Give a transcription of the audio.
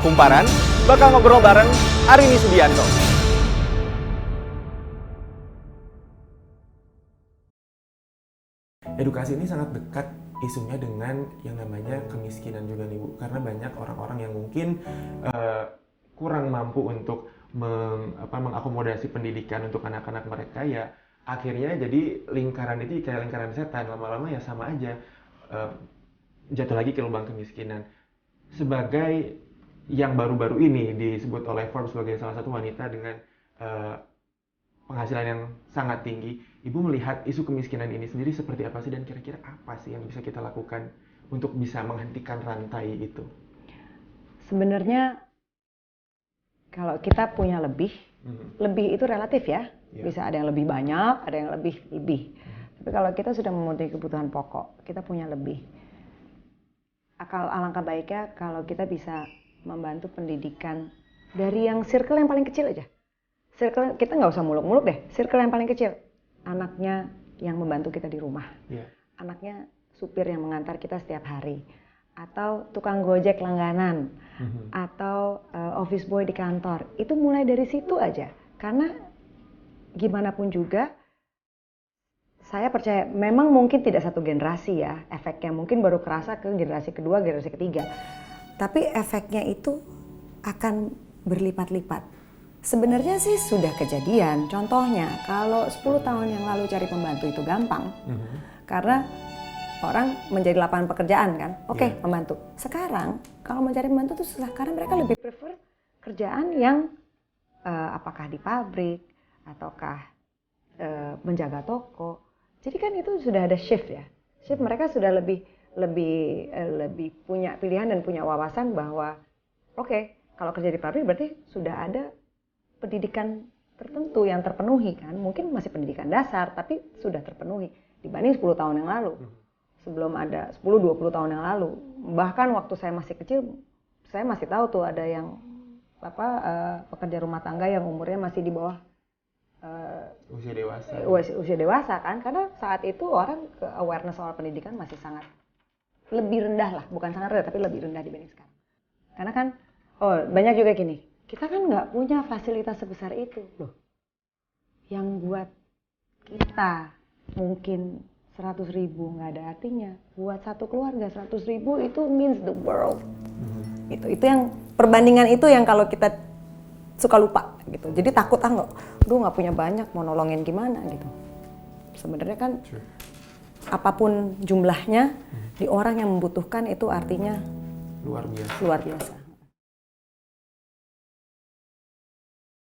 Kumparan bakal ngobrol bareng Arini Subianto. Edukasi ini sangat dekat isunya dengan yang namanya kemiskinan juga nih Bu, karena banyak orang-orang yang mungkin kurang mampu untuk mengakomodasi pendidikan untuk anak-anak mereka, ya akhirnya jadi lingkaran itu kayak lingkaran setan, lama-lama ya sama aja jatuh lagi ke lubang kemiskinan. Sebagai yang baru-baru ini disebut oleh Forbes sebagai salah satu wanita dengan penghasilan yang sangat tinggi, Ibu melihat isu kemiskinan ini sendiri seperti apa sih, dan kira-kira apa sih yang bisa kita lakukan untuk bisa menghentikan rantai itu? Sebenarnya kalau kita punya lebih itu relatif ya. Bisa ada yang lebih banyak, ada yang lebih. Tapi kalau kita sudah memenuhi kebutuhan pokok, kita punya lebih. Alangkah baiknya kalau kita bisa membantu pendidikan dari yang circle yang paling kecil aja. Circle kita nggak usah muluk-muluk deh. Circle yang paling kecil, anaknya yang membantu kita di rumah, anaknya supir yang mengantar kita setiap hari, atau tukang gojek langganan, atau office boy di kantor. Itu mulai dari situ aja. Karena gimana pun juga, saya percaya memang mungkin tidak satu generasi ya efeknya, mungkin baru kerasa ke generasi kedua, generasi ketiga. Tapi efeknya itu akan berlipat-lipat. Sebenarnya sih sudah kejadian. Contohnya kalau 10 tahun yang lalu cari pembantu itu gampang. Karena orang menjadi lapangan pekerjaan kan. Oke, membantu. Sekarang kalau mencari pembantu itu susah karena mereka lebih prefer kerjaan yang apakah di pabrik ataukah menjaga toko. Jadi kan itu sudah ada shift ya. Shift mereka sudah lebih punya pilihan dan punya wawasan bahwa oke, kalau kerja di pabrik berarti sudah ada pendidikan tertentu yang terpenuhi kan. Mungkin masih pendidikan dasar tapi sudah terpenuhi dibanding 10 tahun yang lalu. Sebelum ada 10-20 tahun yang lalu. Bahkan waktu saya masih kecil, saya masih tahu tuh ada yang pekerja rumah tangga yang umurnya masih di bawah usia dewasa kan, karena saat itu orang awareness soal pendidikan masih sangat lebih rendah lah, bukan sangat rendah tapi lebih rendah dibanding sekarang. Karena kan banyak juga gini, kita kan nggak punya fasilitas sebesar itu loh. Yang buat kita mungkin 100.000 nggak ada artinya, buat satu keluarga 100.000 itu means the world. Itu yang perbandingan itu yang kalau kita suka lupa gitu. Jadi takut nggak punya banyak, mau nolongin gimana gitu. Sebenarnya kan apapun jumlahnya di orang yang membutuhkan itu artinya luar biasa.